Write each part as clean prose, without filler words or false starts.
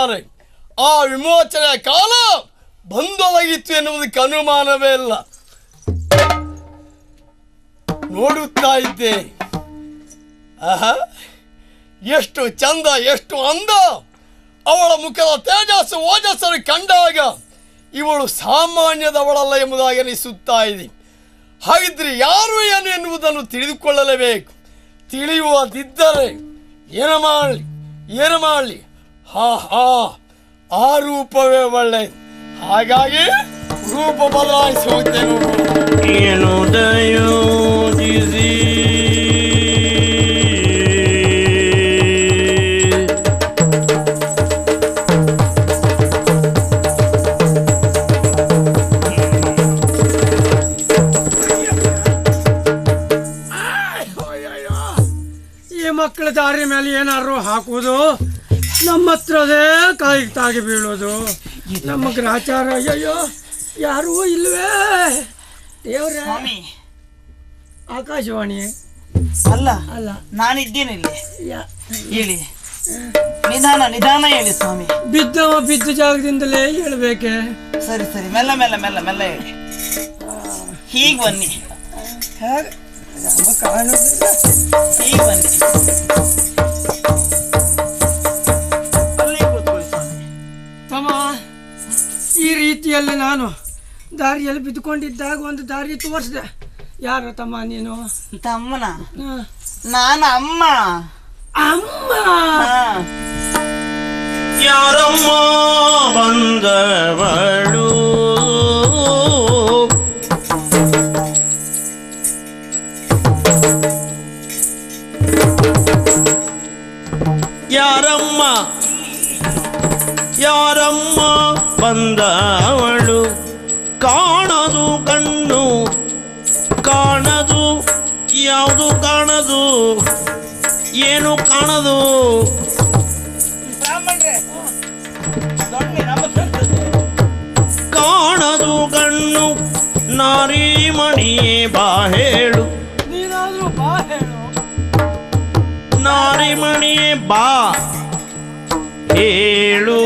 ಮಾಡಿದ್ದಾರೆ. ಆ ವಿಮೋಚನೆಯ ಕಾಲ ಬಂದೊದಗಿತ್ತು ಎನ್ನುವುದಕ್ಕೆ ಅನುಮಾನವೇ ಇಲ್ಲ. ನೋಡುತ್ತಾ ಇದ್ದೆ, ಆಹಾ ಎಷ್ಟು ಚಂದ, ಎಷ್ಟು ಅಂದ. ಅವಳ ಮುಖದ ತೇಜಸ್ಸು ಓಜಸ್ಸನ್ನು ಕಂಡಾಗ ಇವಳು ಸಾಮಾನ್ಯದವಳಲ್ಲ ಎಂಬುದಾಗಿ ಅನಿಸುತ್ತಾ ಇದೆ. ಹಾಗಿದ್ರೆ ಯಾರು ಏನು ಎನ್ನುವುದನ್ನು ತಿಳಿದುಕೊಳ್ಳಲೇಬೇಕು. ತಿಳಿಯುವುದಿದ್ದರೆ ಏನು ಮಾಡಲಿ ಆ ರೂಪವೇ ಒಳ್ಳೆಯದು. ಹಾಗಾಗಿ ರೂಪ ಬದಲಾಯಿಸುತ್ತೇನೆ. ಏನು ದಯೋಜಿಸಿ ಮಕ್ಕಳ ದಾರಿ ಮೇಲೆ ಏನಾದ್ರು ಹಾಕುವುದು, ನಮ್ಮ ಹತ್ರದೇ ಕಾಯಿಗೆ ತಾಗಿ ಬೀಳೋದು ನಮ್ಮ ಗ್ರಾಚಾರ. ಅಯ್ಯೋ ಯಾರೂ ಇಲ್ವೇ ದೇವ್ರೆ. ಆಕಾಶವಾಣಿ ಅಲ್ಲ ಅಲ್ಲ, ನಾನಿದ್ದೇನೆ ಇಲ್ಲಿ. ಹೇಳಿ, ನಿಧಾನ ಹೇಳಿ ಸ್ವಾಮಿ. ಬಿದ್ದ ಜಾಗದಿಂದಲೇ ಹೇಳ್ಬೇಕೆ? ಸರಿ ಮೆಲ್ಲ ಮೆಲ್ಲ ಮೆಲ್ಲ ಮೆಲ್ಲ ಹೇಳಿ. ಹೀಗೆ ಬನ್ನಿ, ಹೇಗೆ ಕಾಣುದಿಲ್ಲ. ಹೀಗೆ ಬನ್ನಿ. ತಮ್ಮ, ಈ ರೀತಿಯಲ್ಲಿ ನಾನು ದಾರಿಯಲ್ಲಿ ಬಿದ್ದುಕೊಂಡಿದ್ದಾಗ ಒಂದು ದಾರಿ ತೋರಿಸಿದೆ. ಯಾರು ತಮ್ಮ ನೀನು? ತಮ್ಮನ? ನಾನು ಅಮ್ಮ. ಅಮ್ಮ ಯಾರಮ್ಮ ಬಂದವಳು? ಯಾರಮ್ಮ ಬಂದವಳು? ಕಾಣದು ಕಣ್ಣು ಕಾಣದು, ಯಾವುದು ಕಾಣದು, ಏನು ಕಾಣದು. ಕಾಣದು ಕಣ್ಣು ನಾರಿಮಣಿ ಬಾ ಹೇಳು. ನೀನಾದ್ರೂ ಬಾ ಹೇಳು. ನಾರಿಮಣಿ ಬಾ ಹೇಳು.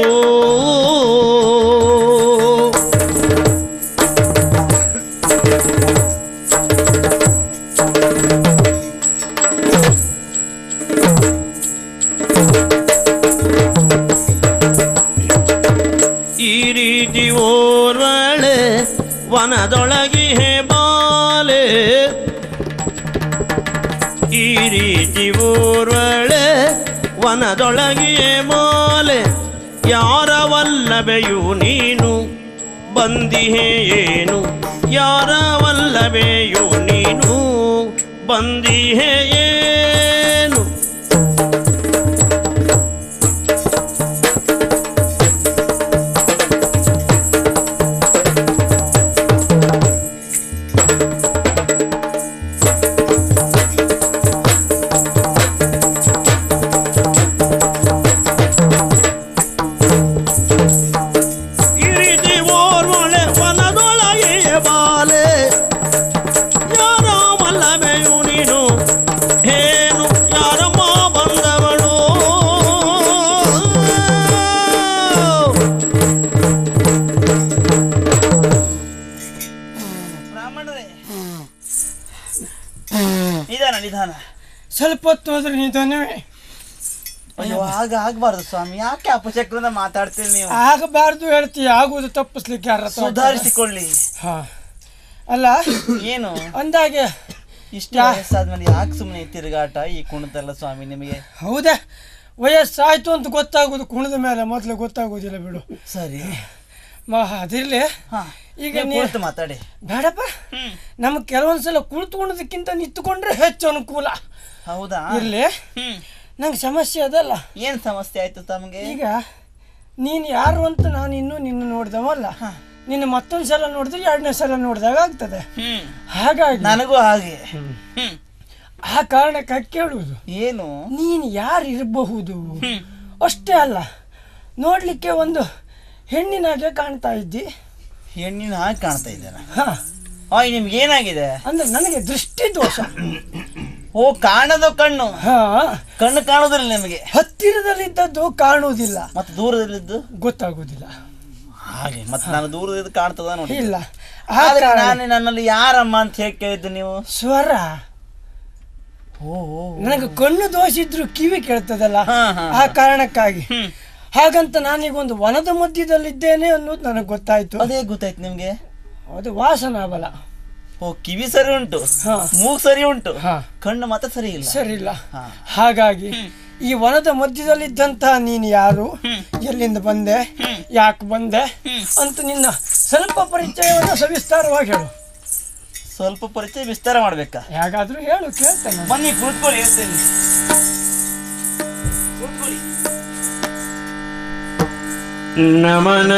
ಈ ರೀತಿ ಓರ್ವಳೆ ವನದೊಳಗೆ ಬಾಲೆ, ಈ ರೀತಿ ಓರ್ವಳೆ ವನದೊಳಗೆ ಮಾಲೆ. ಯಾರ ವಲ್ಲಭೆಯು ನೀನು ಬಂದಿಹೆ ಏನು? ಯಾರ ವಲ್ಲಭೆಯು ನೀನು ಬಂದಿಹೆ ಏನು? ನಿಧಾನ. ಸ್ವಲ್ಪ ಹೊತ್ತು ಹೋದ್ರೆ ನಿಧಾನವೇ. ಅಯ್ಯೋ, ಆಗಬಾರ್ದು ಸ್ವಾಮಿ. ಯಾಕೆ ಅಪಚಕ್ರದ ಮಾತಾಡ್ತೀರಿ ನೀವು? ಆಗಬಾರ್ದು ಹೇಳ್ತೀವಿ, ಆಗುವುದು ತಪ್ಪಿಸ್ಲಿಕ್ಕೆ ಯಾರ? ಸುಧಾರಿಸಿಕೊಳ್ಳಿ. ಹಾ ಅಲ್ಲ ಏನು ಅಂದಾಗೆ ಇಷ್ಟು ವಯಸ್ಸಾದ್ಮೇಲೆ ಯಾಕೆ ಸುಮ್ಮನೆ ತಿರುಗಾಟ ಈ ಕುಣಿತಲ್ಲ ಸ್ವಾಮಿ ನಿಮಗೆ? ಹೌದಾ, ವಯಸ್ಸಾಯ್ತು ಅಂತ ಗೊತ್ತಾಗೋದು ಕುಣಿದ ಮೇಲೆ, ಮೊದಲು ಗೊತ್ತಾಗೋದಿಲ್ಲ ಬಿಡು. ಸರಿ ಅದಿರ್ಲಿ. ಈಗ ನೀವು ಮಾತಾಡಿ. ಬೇಡಪ್ಪ, ನಮ್ಗೆ ಕೆಲವೊಂದ್ಸಲ ಕುಳಿತುಕೊಳ್ಳೋದಕ್ಕಿಂತ ನಿಂತುಕೊಂಡ್ರೆ ಹೆಚ್ಚು ಅನುಕೂಲ. ಹೌದಾ? ಇರ್ಲಿ, ನಂಗೆ ಸಮಸ್ಯೆ ಅದಲ್ಲ. ಏನ್ ಸಮಸ್ಯೆ ಆಯ್ತು ತಮಗೆ? ಈಗ ನೀನು ಯಾರು ಅಂತ ನಾನು ಇನ್ನೂ ನಿನ್ನ ನೋಡ್ದವಲ್ಲ, ನಿನ್ನ ಮತ್ತೊಂದು ಸಲ ನೋಡಿದ್ರೆ ಎರಡನೇ ಸಲ ನೋಡಿದಾಗ ಆಗ್ತದೆ. ಹಾಗಾಗಿ ನನಗೂ ಹಾಗೆ. ಆ ಕಾರಣಕ್ಕೆ ಕೇಳುವುದು, ಏನು ನೀನು ಯಾರು ಇರಬಹುದು ಅಷ್ಟೇ ಅಲ್ಲ, ನೋಡ್ಲಿಕ್ಕೆ ಒಂದು ಹೆಣ್ಣಿನಾಗೆ ಕಾಣ್ತಾ ಇದ್ದಿ. ಹೆಣ್ಣಿನ ಹಾಗೆ ಕಾಣ್ತಾ ಇದ್ದೇನೆ? ನಿಮ್ಗೆ ಏನಾಗಿದೆ? ಅಂದ್ರೆ ನನಗೆ ದೃಷ್ಟಿ ದೋಷ. ಓ ಕಾಣದು ಕಣ್ಣು ಹಾ ಕಣ್ಣು ಕಾಣುದಿಲ್ಲ ನಿಮಗೆ. ಹತ್ತಿರದಲ್ಲಿದ್ದದ್ದು ಕಾಣುವುದಿಲ್ಲ, ಮತ್ತೆ ದೂರದಲ್ಲಿದ್ದು ಗೊತ್ತಾಗುವುದಿಲ್ಲ. ಹಾಗೆ ಮತ್ತೆ ನಾನು ದೂರದಿಂದ ಕಾಣ್ತದ ನೋಡಿ. ಇಲ್ಲ, ಆದ್ರೆ ನಾನು ನನ್ನಲ್ಲಿ ಯಾರಮ್ಮ ಅಂತ ಹೇಳಿ ಕೇಳಿದ್ದು ನೀವು? ಸ್ವರ. ನನಗೆ ಕಣ್ಣು ದೋಷ ಇದ್ರು ಕಿವಿ ಕೇಳ್ತದಲ್ಲ, ಆ ಕಾರಣಕ್ಕಾಗಿ. ಹಾಗಂತ ನಾನೀಗ ಒಂದು ವನದ ಮಧ್ಯದಲ್ಲಿದ್ದೇನೆ ಅನ್ನೋದು ನನಗೆ ಗೊತ್ತಾಯ್ತು. ಅದೇ ಗೊತ್ತಾಯ್ತು ನಿಮ್ಗೆ? ಅದು ವಾಸನಾ ಬಲ. ಓ ಕಿವಿ ಸರಿ ಉಂಟು, ಮೂಗು ಸರಿ ಉಂಟು, ಕಣ್ಣು ಮತ್ತೆ ಸರಿ ಇಲ್ಲ. ಸರಿ ಇಲ್ಲ. ಹಾಗಾಗಿ ಈ ವನದ ಮಧ್ಯದಲ್ಲಿದ್ದಂತಹ ನೀನು ಯಾರು, ಎಲ್ಲಿಂದ ಬಂದೆ, ಯಾಕೆ ಬಂದೆ ಅಂತ ನಿನ್ನ ಸ್ವಲ್ಪ ಪರಿಚಯವನ್ನು ಸವಿಸ್ತಾರವಾಗಿ ಹೇಳು. ಸ್ವಲ್ಪ ಪರಿಚಯ ವಿಸ್ತಾರ ಮಾಡ್ಬೇಕಾ? ಹೇಗಾದ್ರೂ ಹೇಳು, ಕೇಳ್ತೇನೆ. ಬನ್ನಿ ಕೂತ್ಕೊಳ್ಳಿ, ಹೇಳ್ತೇನೆ. ಕೂತ್ಕೊಳ್ಳಿ. ನಮನ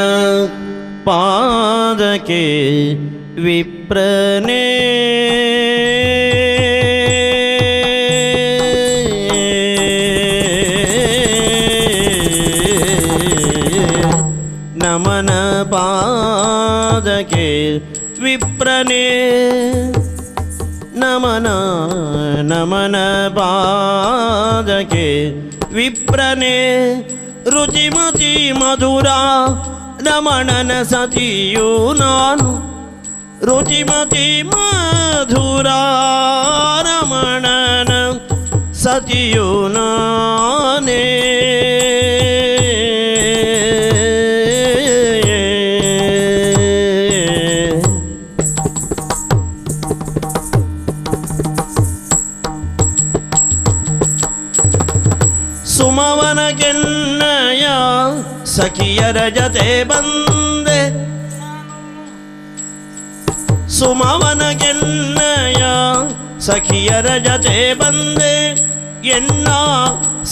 ಪಾದಕ್ಕೆ ವಿಪ್ರನೇ, ನಮನ ಪಾದಕ್ಕೆ ವಿಪ್ರನೇ, ನಮನ ನಮನ ಪಾದಕ್ಕೆ ವಿಪ್ರನೇ, ರುಚಿಮತಿ ಮಧುರ ರಮಣನ ಸತಿಯು ನಾನು, ರುಚಿಮತಿ ಮಧುರ ರಮಣನ ಸತಿಯು ನಾನೇ. ಸುಮವನ ಗೆನ್ನಯ ಸಖಿಯರ ಜತೆ ಬಂದೆ, ಸುಮವನ ಗೆನ್ನಯ ಸಖಿಯರ ಜತೆ ಬಂದೆ, ಎನ್ನ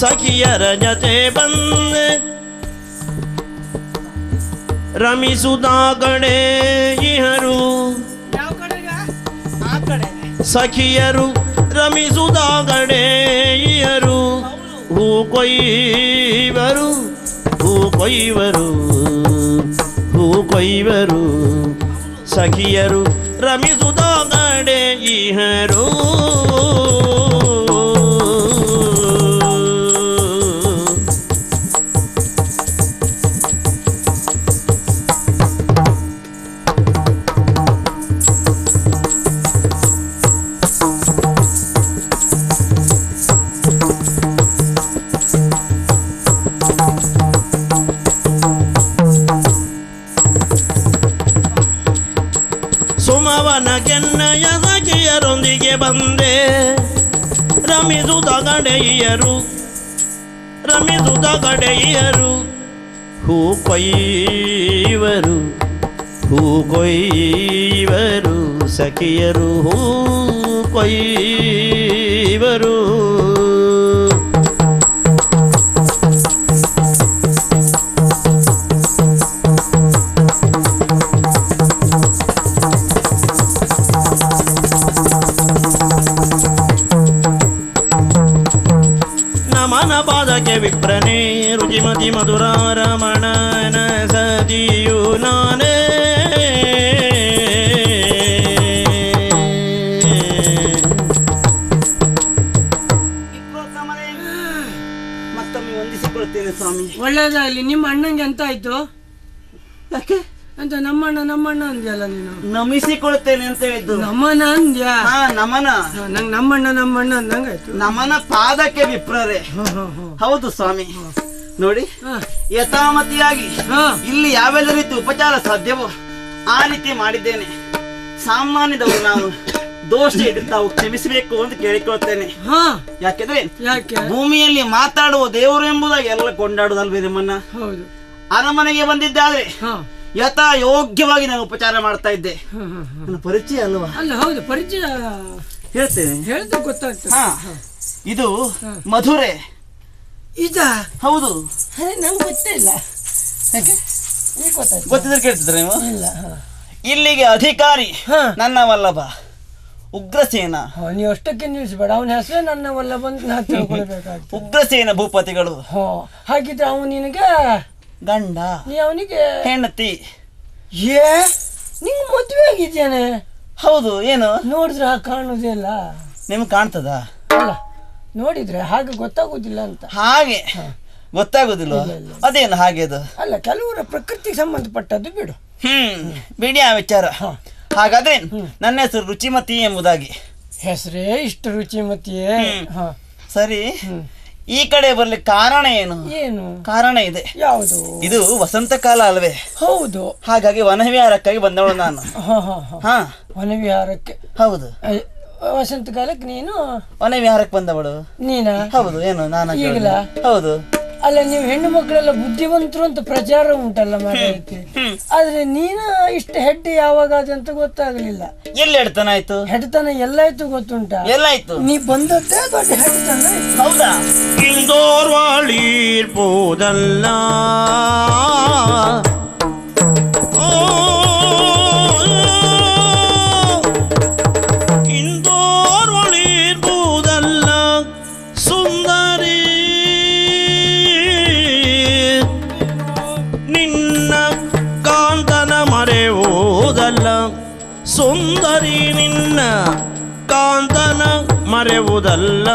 ಸಖಿಯರ ಜತೆ ಬಂದೆ, ರಮಿಸುತ್ತಾ ಕಡೆ ಇಹರು ಸಖಿಯರು, ರಮಿಸುತ್ತಾ ಕಡೆ ಇಹರು, ಹೂ ಕೊಯ್ವರು ಹೂ ಕೊಯ್ವರು ಹೂ ಕೊಯ್ವರು, ಸಖಿಯರು ರಮಿಸುತ್ತಾ ಕಡೆ ಇಹರು. ಸುಮವನ ಕೆನ್ನಯ ಸಖಿಯರೊಂದಿಗೆ ಬಂದೆ, ರಮಿಸುತ್ತ ಕಡೆಯಿಯರು ರಮಿಸುತ್ತ ಕಡೆಯಿಯರು, ಹೂ ಕೊಯ್ವರು ಹೂ ಕೊಯ್ವರು, ಸಖಿಯರು ಹೂ ಕೊಯ್ವರು. ನಮನ ಪಾದಕ್ಕೆ ವಿಪ್ರನೇ, ರುಚಿಮತಿ ಮಧುರ ರಮಣನ ಸತಿಯು ನಾನೇ. ಮತ್ತೊಮ್ಮೆ ವಂದಿಸಿಕೊಳ್ತೇನೆ ಸ್ವಾಮಿ. ಒಳ್ಳೇದಾಗ್ಲಿ. ನಿಮ್ಮ ಅಣ್ಣಂಗೆ ಎಂತ ಆಯ್ತು? ಯಾಕೆ ಅಂತ ನಮ್ಮಣ್ಣ ಅಂದ್ಯಲ್ಲ ನೀನು? ನಮಿಸಿಕೊಳ್ತೇನೆ ಅಂತ ಹೇಳಿದ್ದು. ನಮನ ಅಂದ್ಯಾ? ಹಾ ನಮನ. ನಂಗೆ ನಮ್ಮಣ್ಣ ಅಂದಂಗಾಯ್ತು. ನಮನ ಪಾದಕ್ಕೆ ವಿಪ್ರರೇ. ಹೌದು ಸ್ವಾಮಿ. ನೋಡಿ, ಯಥಾಮತಿಯಾಗಿ ಇಲ್ಲಿ ಯಾವೆಲ್ಲ ರೀತಿ ಉಪಚಾರ ಸಾಧ್ಯವೋ ಆ ರೀತಿ ಮಾಡಿದ್ದೇನೆ. ಸಾಮಾನ್ಯದವರು ನಾವು ದೋಷ ಇದ್ರೆ ತಾವು ಕ್ಷಮಿಸಬೇಕು ಅಂತ ಕೇಳಿಕೊಳ್ತೇನೆ. ಯಾಕೆಂದ್ರೆ ಭೂಮಿಯಲ್ಲಿ ಮಾತಾಡುವ ದೇವರು ಎಂಬುದಾಗಿ ಎಲ್ಲ ಕೊಂಡಾಡುದಲ್ವೇ ನಿಮ್ಮನ್ನ. ಅರಮನೆಗೆ ಬಂದಿದ್ದಾದ್ರೆ ಯಥಾ ಯೋಗ್ಯವಾಗಿ ನಾನು ಉಪಚಾರ ಮಾಡ್ತಾ ಇದ್ದೆ. ನನ್ನ ಪರಿಚಯ ಅಲ್ವಾ? ಅಲ್ಲ, ಹೌದು, ಪರಿಚಯ ಹೇಳ್ತೇನೆ. ಹೇಳಿದ ಗೊತ್ತಾಗ್ತದೆ. ಇದು ಮಧುರೆ. ಇದ? ಹೌದು. ನಂಗೆ ಗೊತ್ತೇ ಇಲ್ಲ. ಗೊತ್ತಿದ್ರೆ ಕೇಳ್ತಿದ್ರೆ ನೀವು? ಇಲ್ಲ. ಇಲ್ಲಿಗೆ ಅಧಿಕಾರಿ ನನ್ನ ವಲ್ಲಭ ಉಗ್ರಸೇನ. ನೀವು ಅಷ್ಟಕ್ಕೆ ನಿಲ್ಲಿಸಬೇಡ, ಅವನ ಹೆಸರೇ ನನ್ನ ವಲ್ಲಭ ಅಂತ ನಾ ತಿಳ್ಕೊಳ್ಬೇಕಾಗ್ತದೆ. ಉಗ್ರಸೇನ ಭೂಪತಿಗಳು. ಹಾಗಿದ್ರೆ ಅವನು ನಿನಗೆ ಗಂಡ, ನೀ ಅವನಿಗೆ ಹೆಂಡತಿ. ನಿಂಗೆ ಮದುವೆ ಆಗಿದ್ದೇನೆ? ಹೌದು. ಏನು ನೋಡಿದ್ರೆ ಕಾಣುವುದಿಲ್ಲ. ನಿಮ್ಗೆ ಕಾಣ್ತದ? ಅಲ್ಲ ನೋಡಿದ್ರೆ ಹಾಗೆ ಗೊತ್ತಾಗುದಿಲ್ಲ ಅಂತ. ಹಾಗೆ ಗೊತ್ತಾಗುದಿಲ್ಲ. ಅದೇನು ಹಾಗೆ ಅದು? ಅಲ್ಲ, ಕೆಲವರ ಪ್ರಕೃತಿಗೆ ಸಂಬಂಧಪಟ್ಟದ್ದು ಬಿಡು. ಬಿಡಿ ಆ ವಿಚಾರ. ಹಾಗಾದ್ರೆ ನನ್ನ ಹೆಸರು ರುಚಿಮತಿ ಎಂಬುದಾಗಿ. ಹೆಸರೇ ಇಷ್ಟು ರುಚಿಮತಿಯೇ. ಸರಿ, ಈ ಕಡೆ ಬರ್ಲಿಕ್ಕೆ ಕಾರಣ ಏನು? ಏನು ಕಾರಣ ಇದೆ. ಯಾವುದು? ಇದು ವಸಂತ ಕಾಲ ಅಲ್ವೇ? ಹೌದು. ಹಾಗಾಗಿ ವನವಿಹಾರಕ್ಕಾಗಿ ಬಂದವಳು ನಾನು. ಹಾ, ವನವಿಹಾರಕ್ಕೆ? ಹೌದು. ವಸಂತ ಕಾಲಕ್ಕೆ ನೀನು ವನವಿಹಾರಕ್ಕೆ ಬಂದವಳು ನೀನಾ? ಹೌದು. ಏನು ನಾನು? ಈಗಲ? ಹೌದು. ಅಲ್ಲ, ನೀವು ಹೆಣ್ಣು ಮಕ್ಕಳೆಲ್ಲ ಬುದ್ಧಿವಂತರು ಅಂತ ಪ್ರಚಾರ ಉಂಟಲ್ಲ ಮಾರಾಯತಿ, ಆದ್ರೆ ನೀನು ಇಷ್ಟು ಹೆಡ್ ಯಾವಾಗ ಅಂತ ಗೊತ್ತಾಗ್ಲಿಲ್ಲ. ಎಲ್ಲಿ ಹೆಡ್ತನಾಯ್ತು? ಹೆಡ್ತನ ಎಲ್ಲಾಯ್ತು ಗೊತ್ತುಂಟ? ಎಲ್ಲಾಯ್ತು? ನೀ ಬಂದದ್ದೇ ದೊಡ್ಡ ಹೆಡ್ತನ. ಹೌದಾ? ಇಂದೋರ್ವಾಳಿರ್ಬೋದಲ್ಲ ಇಂದೋರ್ವಾಳಿರ್ಬೋದಲ್ಲ ಸುಂದರಿ ನಿನ್ನ ಕಾಂತನ ಮರೆಯುವುದಲ್ಲ. ಸುಂದರಿ ನಿನ್ನ ಕಾಂತನ ಮರೆಯುವುದಲ್ಲ.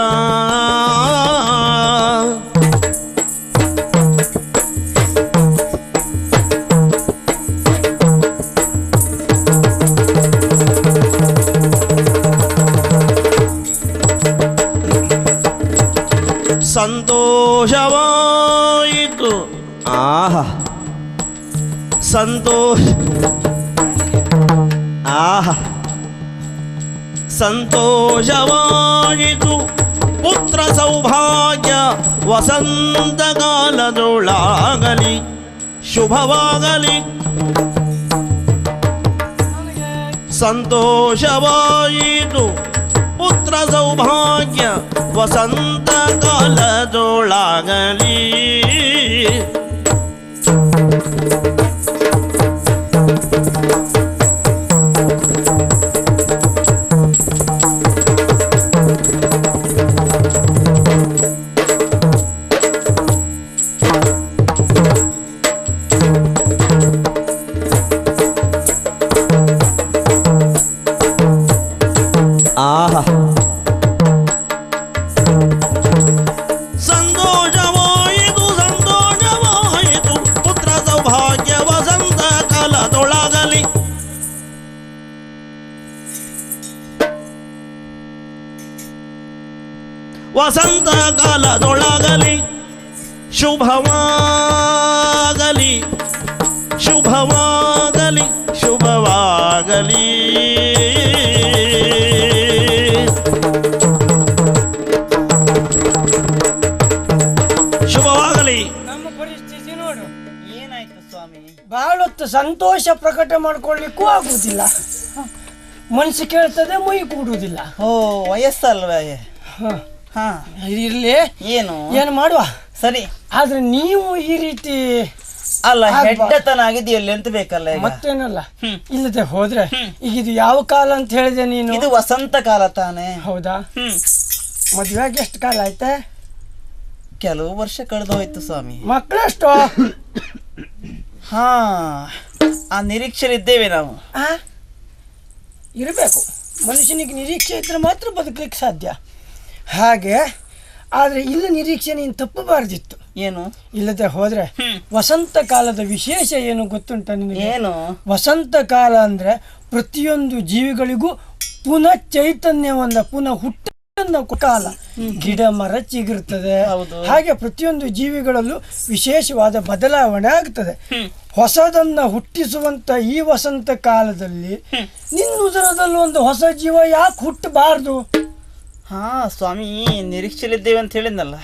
ಸಂತೋಷವಾಯಿತು. ಆಹಾ ಸಂತೋಷ. ಆಹಾ ಸಂತೋಷವಾಯಿತು. ಪುತ್ರ ಸೌಭಾಗ್ಯ ವಸಂತಕಾಲದೊಳಾಗಲಿ ಶುಭವಾಗಲಿ. ಸಂತೋಷವಾಯಿತು. ಪುತ್ರ ಸೌಭಾಗ್ಯ ವಸಂತಕಾಲದೊಳಾಗಲಿ. ಆಹಾ ಸಂತೋಷವಾಯಿತು. ಸಂತೋಷವಾಯಿತು. ಪುತ್ರ ಸೌಭಾಗ್ಯ ವಸಂತ ಕಾಲದೊಳಗಲಿ. ವಸಂತ ಕಾಲದೊಳಗಲಿ ಶುಭವಾಗಲಿ ಶುಭವಾಗಲಿ ಶುಭವಾಗಲಿ. ಶುಭವಾಗಲಿ. ನಮ್ಮ ಪರಿಸ್ಥಿತಿ ನೋಡು. ಏನಾಯ್ತು ಸ್ವಾಮಿ? ಬಹಳೊತ್ತು ಸಂತೋಷ ಪ್ರಕಟ ಮಾಡ್ಕೊಳ್ಳಿಕ್ಕೂ ಆಗುದಿಲ್ಲ. ಮನಸ್ಸು ಕೇಳ್ತದೆ, ಮುಯಿ ಕೂಡುವುದಿಲ್ಲ. ಓ, ವಯಸ್ಸಲ್ವೇ? ಹಾ, ಇರ್ಲಿ. ಏನು ಏನು ಮಾಡುವ. ಸರಿ, ಆದ್ರೆ ನೀವು ಈ ರೀತಿ ಅಲ್ಲ ಹೆಡ್ಡತನ ಆಗಿದೆಯಲ್ಲಿ ಅಂತ ಬೇಕಲ್ಲ ಈಗ? ಮತ್ತೇನಲ್ಲ, ಇಲ್ಲದೆ ಹೋದ್ರೆ ಈಗ ಇದು ಯಾವ ಕಾಲ ಅಂತ ಹೇಳಿದೆ ನೀನು? ಇದು ವಸಂತ ಕಾಲ ತಾನೆ? ಹೌದಾ? ಮದುವೆಗೆ ಎಷ್ಟು ಕಾಲ ಆಯ್ತಾ? ಕೆಲವು ವರ್ಷ ಕಳೆದು ಹೋಯ್ತು ಸ್ವಾಮಿ. ಮಕ್ಕಳಷ್ಟು? ಹಾ, ಆ ನಿರೀಕ್ಷೆಲಿದ್ದೇವೆ ನಾವು. ಇರಬೇಕು. ಮನುಷ್ಯನಿಗೆ ನಿರೀಕ್ಷೆ ಇದ್ರೆ ಮಾತ್ರ ಬದುಕಲಿಕ್ಕೆ ಸಾಧ್ಯ. ಹಾಗೆ ಆದ್ರೆ ಇಲ್ಲ, ನಿರೀಕ್ಷೆ ನೀನು ತಪ್ಪಬಾರ್ದಿತ್ತು. ಏನು? ಇಲ್ಲದೆ ಹೋದ್ರೆ ವಸಂತ ಕಾಲದ ವಿಶೇಷ ಏನು ಗೊತ್ತುಂಟ ನಿನಗೆ? ಏನು? ವಸಂತ ಕಾಲ ಅಂದ್ರೆ ಪ್ರತಿಯೊಂದು ಜೀವಿಗಳಿಗೂ ಪುನಃ ಚೈತನ್ಯವನ್ನ, ಪುನಃ ಹುಟ್ಟನ್ನ ಕಾಲ. ಗಿಡ ಮರ ಚಿಗುರ್ತದೆ. ಹಾಗೆ ಪ್ರತಿಯೊಂದು ಜೀವಿಗಳಲ್ಲೂ ವಿಶೇಷವಾದ ಬದಲಾವಣೆ ಆಗ್ತದೆ. ಹೊಸದನ್ನ ಹುಟ್ಟಿಸುವಂತ ಈ ವಸಂತ ಕಾಲದಲ್ಲಿ ನಿನ್ನ ಉದರದಲ್ಲಿ ಒಂದು ಹೊಸ ಜೀವ ಯಾಕೆ ಹುಟ್ಟಬಾರ್ದು? ಹಾ ಸ್ವಾಮಿ, ನಿರೀಕ್ಷೆಲಿದ್ದೇವೆ ಅಂತ ಹೇಳಿದ್ನಲ್ಲ.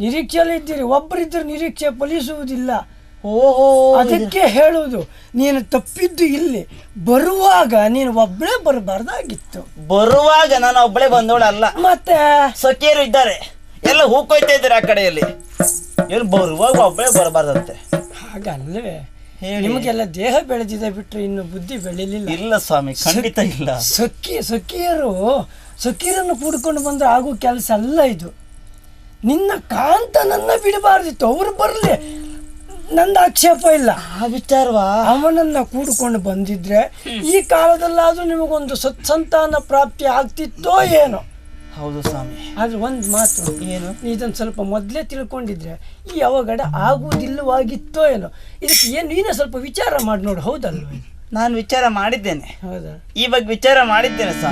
ನಿರೀಕ್ಷೆಯಲ್ಲಿ ಇದ್ದೀರಿ. ಒಬ್ಬರಿದ್ದರೆ ನಿರೀಕ್ಷೆ ಫಲಿಸುವುದಿಲ್ಲ. ಓಹೋ, ಅದಕ್ಕೆ ಹೇಳುವುದು, ನೀನು ತಪ್ಪಿದ್ದು ಇಲ್ಲಿ. ಬರುವಾಗ ನೀನು ಒಬ್ಬಳೇ ಬರಬಾರ್ದಾಗಿತ್ತು. ಬರುವಾಗ ನಾನು ಒಬ್ಬಳೇ ಬಂದವಳಲ್ಲ, ಮತ್ತೆ ಸಖಿಯರು ಇದ್ದಾರೆ, ಎಲ್ಲ ಹೂಕೊಯ್ತಾ ಇದ್ದಾರೆ ಆ ಕಡೆಯಲ್ಲಿ. ಏನು ಬರುವಾಗ ಒಬ್ಬಳೇ ಬರಬಾರ್ದಂತೆ? ಹಾಗಲ್ಲವೇ? ನಿಮಗೆಲ್ಲ ದೇಹ ಬೆಳೆದಿದೆ ಬಿಟ್ರೆ ಇನ್ನು ಬುದ್ಧಿ ಬೆಳಿಲಿಲ್ಲ. ಇಲ್ಲ ಸ್ವಾಮಿ, ಖಂಡಿತ ಇಲ್ಲ. ಸಖಿಯರನ್ನು ಕೂಡ್ಕೊಂಡು ಬಂದ್ರೆ ಆಗೋ ಕೆಲಸ ಅಲ್ಲ ಇದು. ನಿನ್ನ ಕಾಂತನನ್ನ ಬಿಡಬಾರ್ದಿತ್ತು. ಅವರು ಬರಲಿ, ನಂದು ಆಕ್ಷೇಪ ಇಲ್ಲ. ಆ ವಿಚಾರವಾ? ಅವನನ್ನ ಕೂಡ್ಕೊಂಡು ಬಂದಿದ್ರೆ ಈ ಕಾಲದಲ್ಲಾದ್ರೂ ನಿಮಗೊಂದು ಸತ್ಸಂತಾನ ಪ್ರಾಪ್ತಿ ಆಗ್ತಿತ್ತೋ ಏನೋ. ಹೌದು ಸ್ವಾಮಿ. ಆದ್ರೆ ಒಂದು ಮಾತು, ಏನು? ಇದನ್ನು ಸ್ವಲ್ಪ ಮೊದಲೇ ತಿಳ್ಕೊಂಡಿದ್ರೆ ಈ ಅವಘಡ ಆಗುವುದಿಲ್ಲವಾಗಿತ್ತೋ ಏನೋ. ಇದಕ್ಕೆ ಏನು ನೀನೇ ಸ್ವಲ್ಪ ವಿಚಾರ ಮಾಡಿ ನೋಡು, ಹೌದಲ್ವ? ನಾನು ವಿಚಾರ ಮಾಡಿದ್ದೇನೆ, ಹೌದಾ? ಈ ಬಗ್ಗೆ ವಿಚಾರ ಮಾಡಿದ್ದೇನೆ ಸ್ವಾಮಿ.